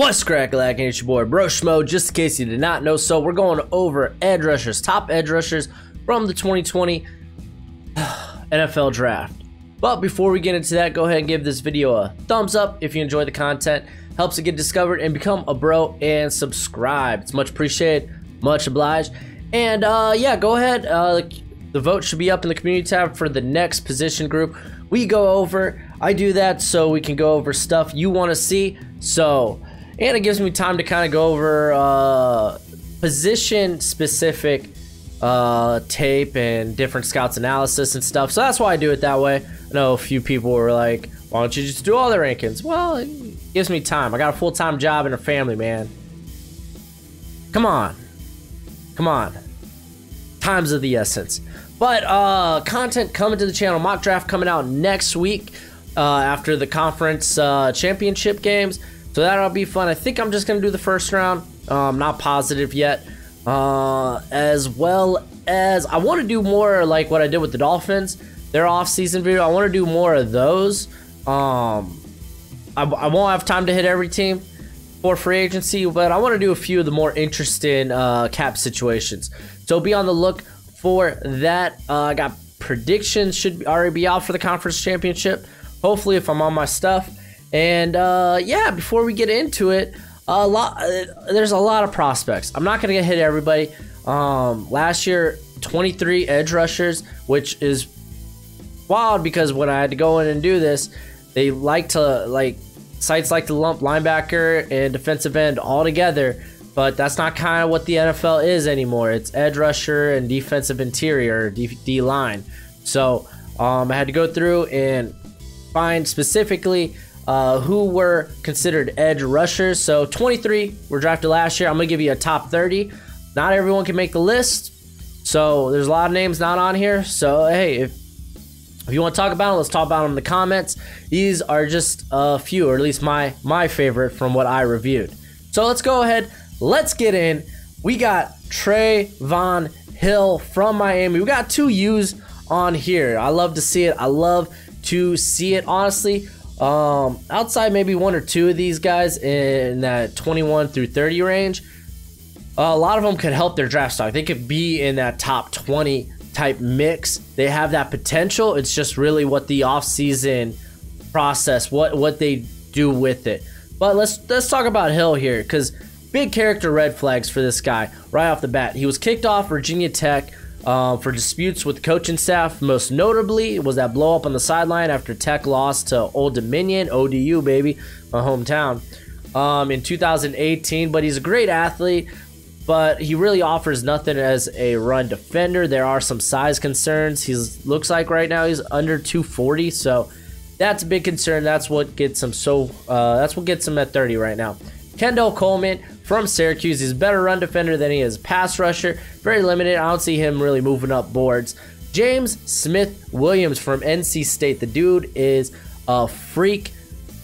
What's crack-a-lackin'? It's your boy Broshmo, just in case you did not know. So we're going over edge rushers, top edge rushers from the 2020 NFL draft. But before we get into that, go ahead and give this video a thumbs up if you enjoy the content. Helps it get discovered, and become a bro and subscribe. It's much appreciated, much obliged. And yeah, go ahead. The vote should be up in the community tab for the next position group we go over. I do that so we can go over stuff you want to see. And it gives me time to kind of go over position specific tape and different scouts analysis and stuff. So that's why I do it that way. I know a few people were like, why don't you just do all the rankings? Well, it gives me time. I got a full-time job and a family, man. Come on. Time's of the essence. But content coming to the channel. Mock draft coming out next week after the conference championship games. So that'll be fun. I think I'm just going to do the first round. Not positive yet. As well as I want to do more like what I did with the Dolphins. Their off-season video. I want to do more of those. I won't have time to hit every team for free agency, but I want to do a few of the more interesting cap situations. So be on the look for that. I got predictions should already be out for the conference championship. Hopefully, if I'm on my stuff. And yeah, before we get into it, there's a lot of prospects. I'm not gonna hit everybody. Last year, 23 edge rushers, which is wild because when I had to go in and do this, they like to sites like to lump linebacker and defensive end all together, but that's not kind of what the NFL is anymore. It's edge rusher and defensive interior, D line. So I had to go through and find specifically who were considered edge rushers. So 23 were drafted last year. I'm gonna give you a top 30. Not everyone can make the list, so there's a lot of names not on here. So hey, if you want to talk about them, let's talk about them in the comments. These are just a few, or at least my favorite from what I reviewed. So let's go ahead, let's get in. We got Trayvon Hill from Miami. We got two U's on here. I love to see it. I love to see it, honestly. Outside maybe one or two of these guys in that 21 through 30 range, a lot of them could help their draft stock. They could be in that top 20 type mix. They have that potential. It's just really what the offseason process, what they do with it. But let's talk about Hill here, because big character red flags for this guy right off the bat. He was kicked off Virginia Tech for disputes with the coaching staff. Most notably was that blow up on the sideline after Tech lost to Old Dominion, ODU baby, my hometown, in 2018. But he's a great athlete, but he really offers nothing as a run defender. There are some size concerns. He looks like right now he's under 240, so that's a big concern. That's what gets him that's what gets him at 30 right now. Kendall Coleman from Syracuse. He's a better run defender than he is pass rusher. Very limited. I don't see him really moving up boards. James Smith-Williams from NC State. The dude is a freak.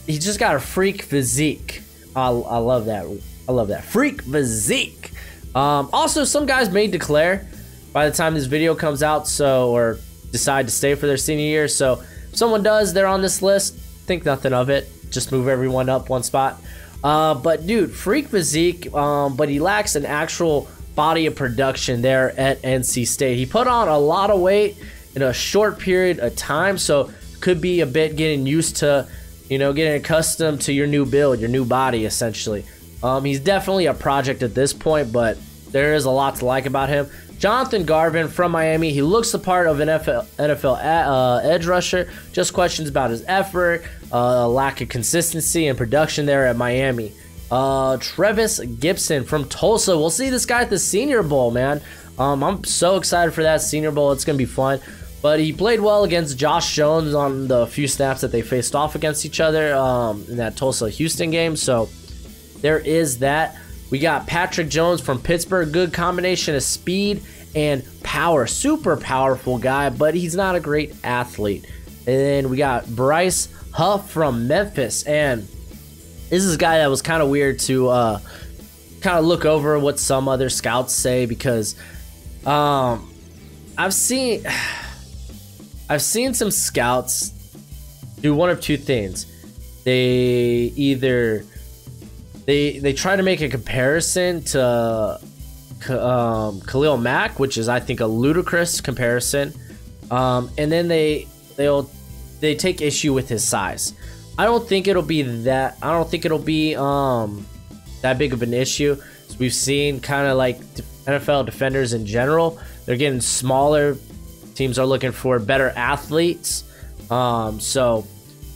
He's just got a freak physique. I love that. I love that. Freak physique. Also, some guys may declare by the time this video comes out, or decide to stay for their senior year. So if someone does, they're on this list. Think nothing of it. Just move everyone up one spot. But dude, freak physique, but he lacks an actual body of production there at NC State. He put on a lot of weight in a short period of time, so could be a bit getting used to, getting accustomed to your new build, your new body, essentially. He's definitely a project at this point, but there is a lot to like about him. Jonathan Garvin from Miami. He looks the part of an NFL edge rusher. Just questions about his effort, lack of consistency and production there at Miami. Trevis Gibson from Tulsa. We'll see this guy at the Senior Bowl, man. I'm so excited for that Senior Bowl. It's going to be fun. But he played well against Josh Jones on the few snaps that they faced off against each other in that Tulsa-Houston game. So there is that. We got Patrick Jones from Pittsburgh. Good combination of speed and power. Super powerful guy, but he's not a great athlete. And then we got Bryce Huff from Memphis. And this is a guy that was kind of weird to kind of look over what some other scouts say, because I've seen some scouts do one of two things. They either they try to make a comparison to Khalil Mack, which is I think a ludicrous comparison. And then they take issue with his size. I don't think it'll be that. I don't think it'll be that big of an issue. So we've seen kind of like NFL defenders in general. They're getting smaller. Teams are looking for better athletes. So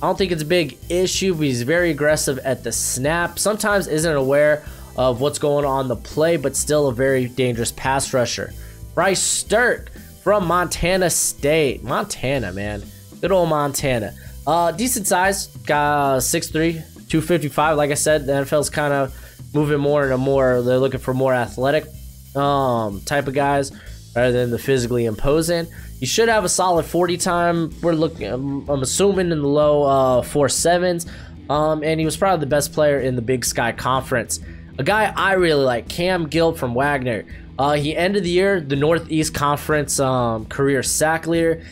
I don't think it's a big issue. But he's very aggressive at the snap. Sometimes isn't aware of what's going on the play, but still a very dangerous pass rusher. Bryce Stirk from Montana State. Montana, man. Good old Montana. Decent size. Got 6'3", 255. Like I said, the NFL's kind of moving more into more. They're looking for more athletic type of guys rather than the physically imposing. You should have a solid 40 time. We're looking, I'm assuming, in the low 4.7s. And he was probably the best player in the Big Sky Conference. A guy I really like, Cam Gilt from Wagner. He ended the year the Northeast Conference career sack leader.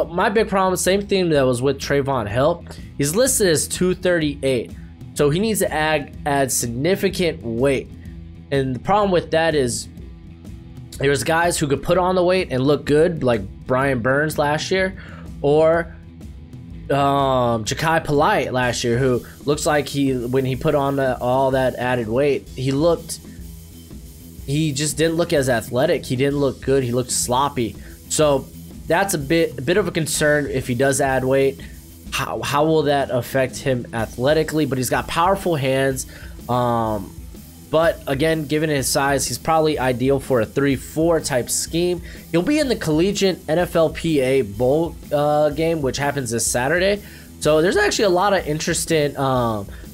My big problem, same thing that was with Trayvon Hill. He's listed as 238, so he needs to add significant weight. And the problem with that is there's guys who could put on the weight and look good, like Brian Burns last year, or Ja'Kai Polite last year, who looks like when he put on all that added weight, he just didn't look as athletic. He didn't look good. He looked sloppy. So that's a bit of a concern if he does add weight. How will that affect him athletically? But he's got powerful hands. But again, given his size, he's probably ideal for a 3-4 type scheme. He'll be in the collegiate NFLPA bowl game, which happens this Saturday. So there's actually a lot of interesting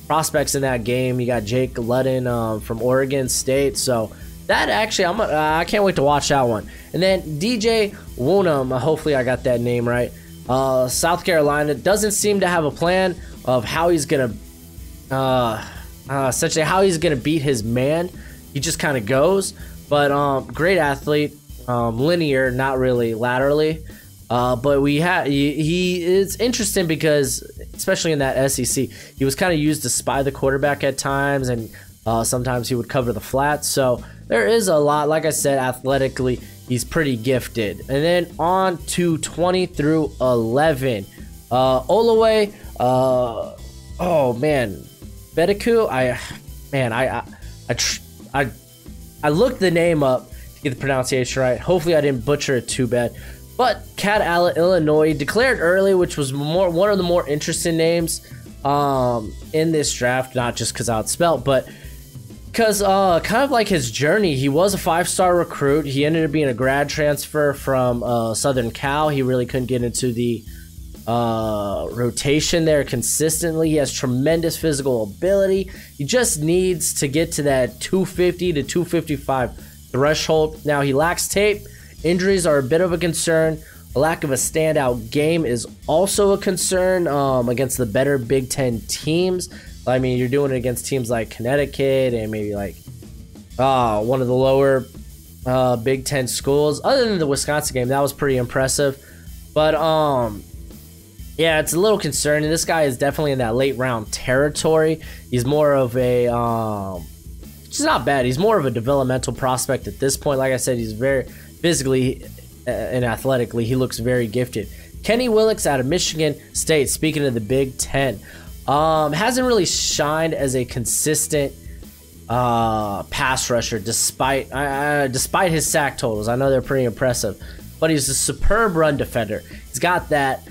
prospects in that game. You got Jake Ludden from Oregon State. So that actually, I can't wait to watch that one. And then DJ Woonem, hopefully I got that name right. South Carolina doesn't seem to have a plan of how he's gonna, essentially how he's gonna beat his man. He just kind of goes. But great athlete, linear, not really laterally. But he is interesting because, especially in that SEC, he was kind of used to spy the quarterback at times, and sometimes he would cover the flats. So there is a lot. Like I said, athletically, he's pretty gifted. And then on to 20 through 11. Olaway, oh man, Bediku. I looked the name up to get the pronunciation right. Hopefully, I didn't butcher it too bad. But Cadalla, Illinois, declared early, which was one of the more interesting names in this draft. Not just because how it's spelled, but because kind of like his journey. He was a 5-star recruit. He ended up being a grad transfer from Southern Cal. He really couldn't get into the rotation there consistently. He has tremendous physical ability. He just needs to get to that 250 to 255 threshold. Now, he lacks tape. Injuries are a bit of a concern. A lack of a standout game is also a concern against the better Big Ten teams. I mean, you're doing it against teams like Connecticut and maybe like one of the lower Big Ten schools. Other than the Wisconsin game, that was pretty impressive. But yeah, it's a little concerning. This guy is definitely in that late round territory. He's more of a which is not bad. He's more of a developmental prospect at this point. Like I said, he's very physically and athletically, he looks very gifted. Kenny Willix out of Michigan State, speaking of the Big Ten, hasn't really shined as a consistent pass rusher despite his sack totals. I know they're pretty impressive, but he's a superb run defender. He's got that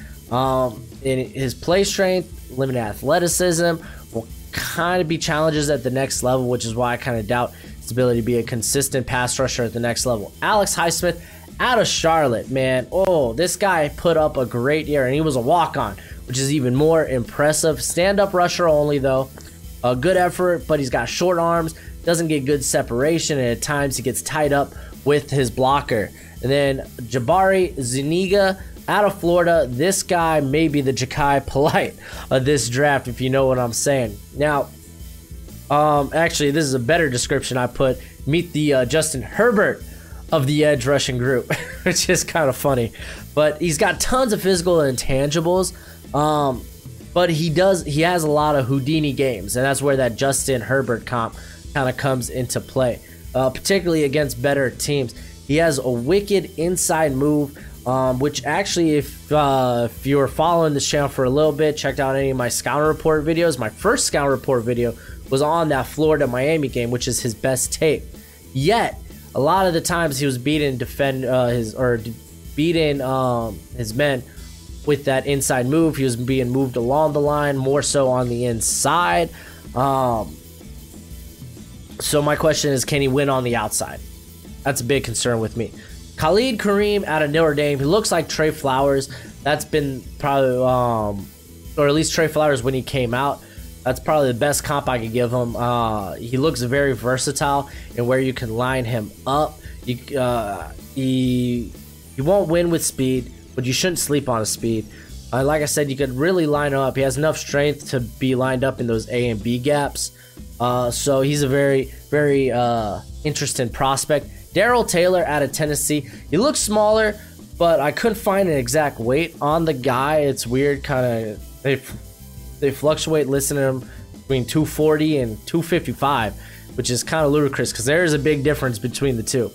in his play strength, limited athleticism, will kind of be challenges at the next level, which is why I kind of doubt his ability to be a consistent pass rusher at the next level. Alex Highsmith out of Charlotte, man. Oh, this guy put up a great year, and he was a walk-on, which is even more impressive. Stand-up rusher only, though. A good effort, but he's got short arms, doesn't get good separation, and at times he gets tied up with his blocker. And then Jabari Zuniga out of Florida. This guy may be the Ja'Kai Polite of this draft, if you know what I'm saying. Now, actually, this is a better description I put. Meet the Justin Herbert of the edge rushing group, which is kind of funny. But he's got tons of physical intangibles. but he has a lot of Houdini games, and that's where that Justin Herbert comp kind of comes into play, particularly against better teams. He has a wicked inside move, which actually, if you were following this channel for a little bit, checked out any of my scouting report videos. My first scouting report video was on that Florida-Miami game, which is his best tape. Yet, a lot of the times he was beating his men with that inside move. He was being moved along the line, more so on the inside. So my question is, can he win on the outside? That's a big concern with me. Khalid Kareem out of Notre Dame. He looks like Trey Flowers. That's been probably, or at least Trey Flowers when he came out. That's probably the best comp I could give him. He looks very versatile in where you can line him up. He won't win with speed, but you shouldn't sleep on his speed. Like I said, you could really line him up. He has enough strength to be lined up in those A and B gaps. So he's a very, very interesting prospect. Darrell Taylor out of Tennessee. He looks smaller, but I couldn't find an exact weight on the guy. It's weird, kind of. They fluctuate, listening to him between 240 and 255, which is kind of ludicrous because there is a big difference between the two.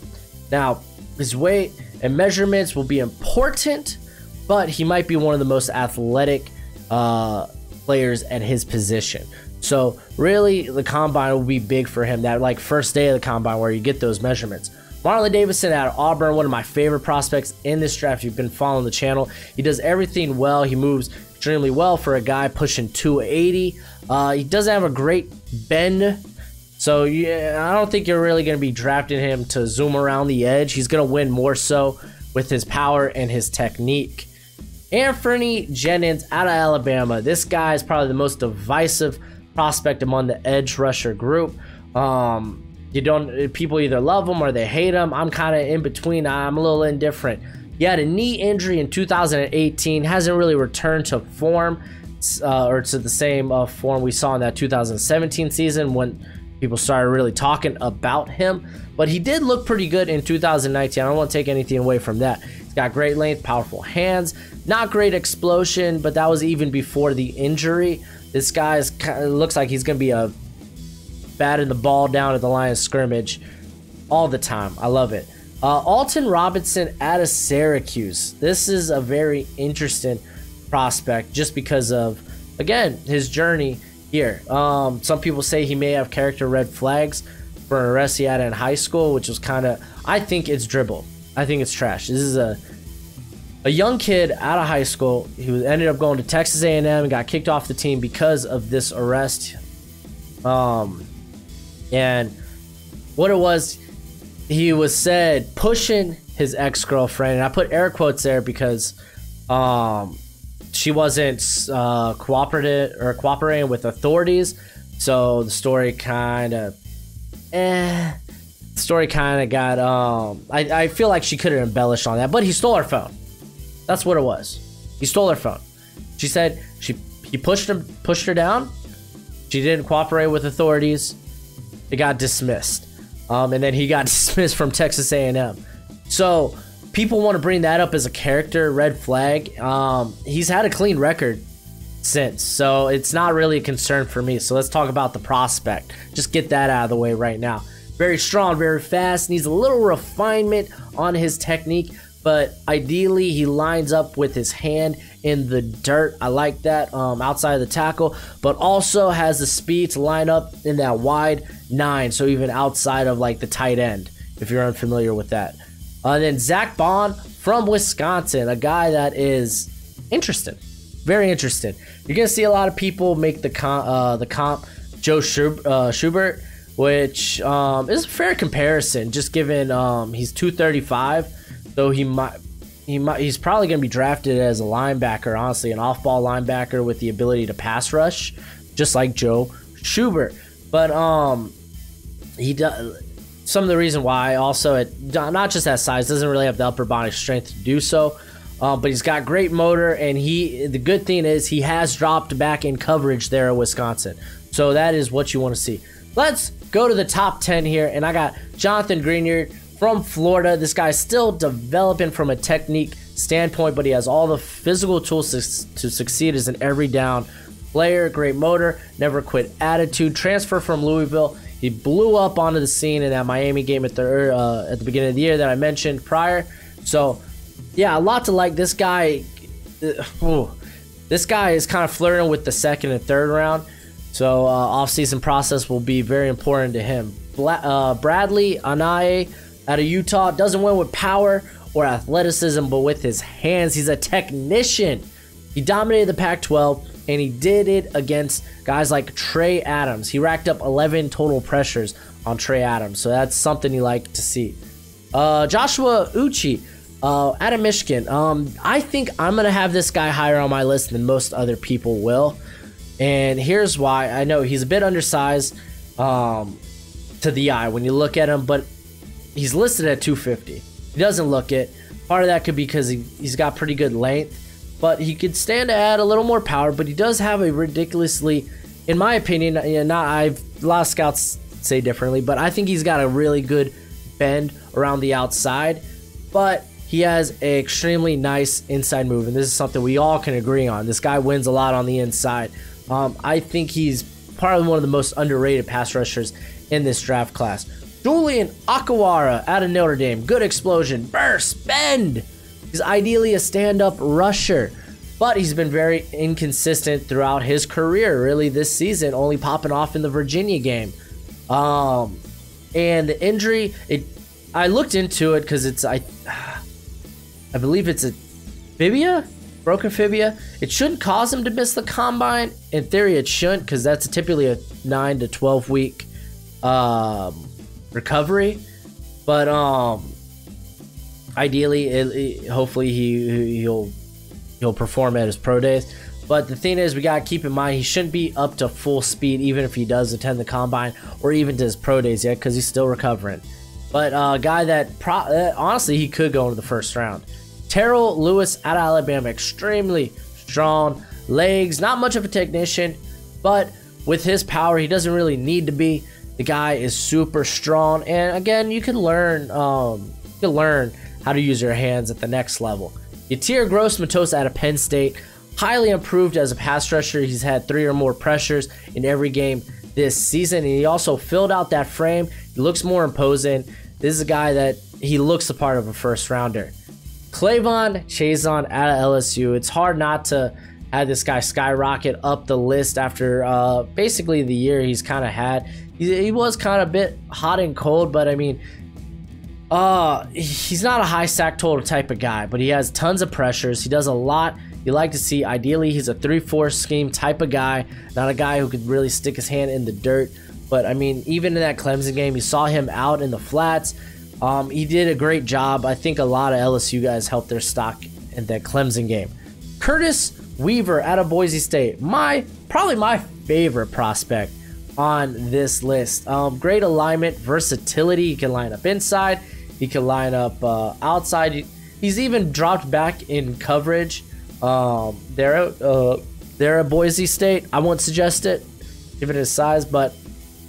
Now, his weight and measurements will be important, but he might be one of the most athletic players at his position. So really, the combine will be big for him. That like first day of the combine where you get those measurements. Marlon Davidson out of Auburn, one of my favorite prospects in this draft. If you've been following the channel, he does everything well. He moves extremely well for a guy pushing 280. He doesn't have a great bend, so yeah, I don't think you're really going to be drafting him to zoom around the edge. He's going to win more so with his power and his technique. Anthony Jennings out of Alabama. This guy is probably the most divisive prospect among the edge rusher group. People either love him or they hate him. I'm kind of in between. I'm a little indifferent. He had a knee injury in 2018. Hasn't really returned to form or to the same form we saw in that 2017 season when people started really talking about him. But he did look pretty good in 2019. I don't want to take anything away from that. He's got great length, powerful hands, not great explosion, but that was even before the injury. This guy looks like he's going to be batting the ball down at the line of scrimmage all the time. I love it. Alton Robinson out of Syracuse. This is a very interesting prospect just because of, again, his journey here. Some people say he may have character red flags for an arrest he had in high school, which was kind of, I think it's dribble. I think it's trash. This is a young kid out of high school who ended up going to Texas A&M and got kicked off the team because of this arrest. And what it was, he was said pushing his ex-girlfriend, and I put air quotes there because she wasn't cooperating with authorities. So the story kind of got I feel like she could have embellished on that, but he stole her phone. That's what it was. He stole her phone. She said he pushed her down. She didn't cooperate with authorities. It got dismissed. And then he got dismissed from Texas A&M. So people want to bring that up as a character red flag. He's had a clean record since, so it's not really a concern for me. So let's talk about the prospect. Just get that out of the way right now. Very strong, very fast, needs a little refinement on his technique, but ideally he lines up with his hand in the dirt. I like that outside of the tackle, but also has the speed to line up in that wide 9, so even outside of like the tight end, if you're unfamiliar with that. Then Zach Bond from Wisconsin, a guy that is interesting, very interesting. You're gonna see a lot of people make the comp Joe Schubert, which is a fair comparison, just given he's 235, so he's probably going to be drafted as a linebacker, honestly, an off-ball linebacker with the ability to pass rush, just like Joe Schubert. But he does. Some of the reason why also, not just that size, doesn't really have the upper body strength to do so, but he's got great motor, and the good thing is he has dropped back in coverage there at Wisconsin, so that is what you want to see. Let's go to the top 10 here, and I got Jonathan Greenard from Florida. This guy's still developing from a technique standpoint, but he has all the physical tools to succeed as an every down player, great motor, never quit attitude, transfer from Louisville. He blew up onto the scene in that Miami game at the beginning of the year that I mentioned prior. So, yeah, a lot to like. This guy, this guy is kind of flirting with the second and third round. So, off-season process will be very important to him. Bradley Anae out of Utah doesn't win with power or athleticism, but with his hands. He's a technician. He dominated the Pac-12, and he did it against guys like Trey Adams. He racked up 11 total pressures on Trey Adams, so that's something you like to see. Joshua Uche out of Michigan. I think I'm going to have this guy higher on my list than most other people will, and here's why. I know he's a bit undersized to the eye when you look at him, but he's listed at 250. He doesn't look it. Part of that could be because he's got pretty good length, but he could stand to add a little more power. But he does have a ridiculously, in my opinion, a lot of scouts say differently, but I think he's got a really good bend around the outside. But he has an extremely nice inside move, and this is something we all can agree on. This guy wins a lot on the inside. I think he's probably one of the most underrated pass rushers in this draft class. Julian Akawara out of Notre Dame. Good explosion, burst, bend. He's ideally a stand-up rusher, but he's been very inconsistent throughout his career, really this season, only popping off in the Virginia game. And the injury, I looked into it because I believe it's a fibia, broken fibia. It shouldn't cause him to miss the combine. In theory, it shouldn't, because that's typically a 9 to 12 week recovery. But ideally, hopefully he'll perform at his pro days. But the thing is, we gotta keep in mind he shouldn't be up to full speed even if he does attend the combine or even to his pro days yet, because he's still recovering. But a guy that honestly he could go into the first round. Terrell Lewis out of Alabama, extremely strong legs, not much of a technician, but with his power, he doesn't really need to be. The guy is super strong, and again, you can learn how to use your hands at the next level. Yatir Gross-Matos out of Penn State, highly improved as a pass rusher. He's had 3 or more pressures in every game this season, and he also filled out that frame. He looks more imposing. This is a guy that he looks the part of a first rounder. Clavon Chazon out of LSU. It's hard not to have this guy skyrocket up the list after basically the year he's kind of had. He was kind of a bit hot and cold, but I mean, he's not a high sack total type of guy, but he has tons of pressures. He does a lot you like to see. Ideally, he's a 3-4 scheme type of guy, not a guy who could really stick his hand in the dirt. But I mean, even in that Clemson game, you saw him out in the flats. He did a great job. I think a lot of LSU guys helped their stock in that Clemson game. Curtis Weaver out of Boise State, probably my favorite prospect on this list. Great alignment, versatility. He can line up inside, he can line up outside. He's even dropped back in coverage there at Boise State. I won't suggest it given his size, but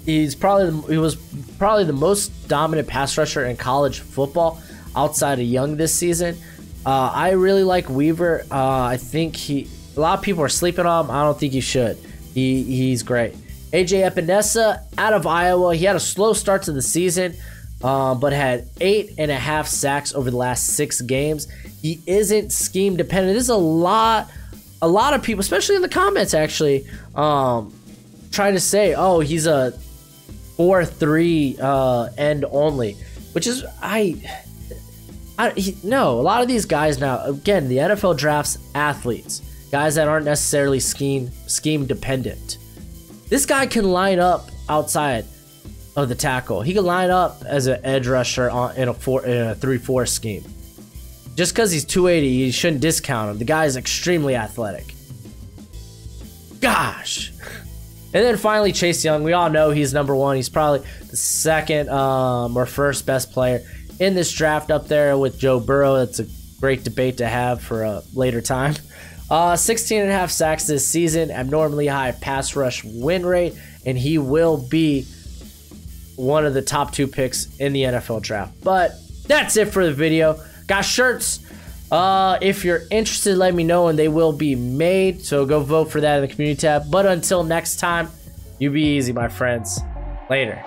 he was probably the most dominant pass rusher in college football outside of Young this season. I really like Weaver. I think a lot of people are sleeping on him. I don't think you should. He's great. AJ Epinesa out of Iowa. He had a slow start to the season, but had 8.5 sacks over the last 6 games. He isn't scheme dependent. There's a lot of people, especially in the comments, actually, trying to say, oh, he's a 4-3 end only, which is no. A lot of these guys now, again, the NFL drafts athletes, guys that aren't necessarily scheme dependent. This guy can line up outside of the tackle. He can line up as an edge rusher in a 3-4 scheme. Just because he's 280, you shouldn't discount him. The guy is extremely athletic. Gosh. And then finally, Chase Young. We all know he's number 1. He's probably the second or first best player in this draft, up there with Joe Burrow. That's a great debate to have for a later time. 16.5 sacks this season, abnormally high pass rush win rate, and he will be one of the top 2 picks in the NFL draft. But that's it for the video. Got shirts If you're interested, let me know, and they will be made. So go vote for that in the community tab. But until next time, you be easy, my friends. Later.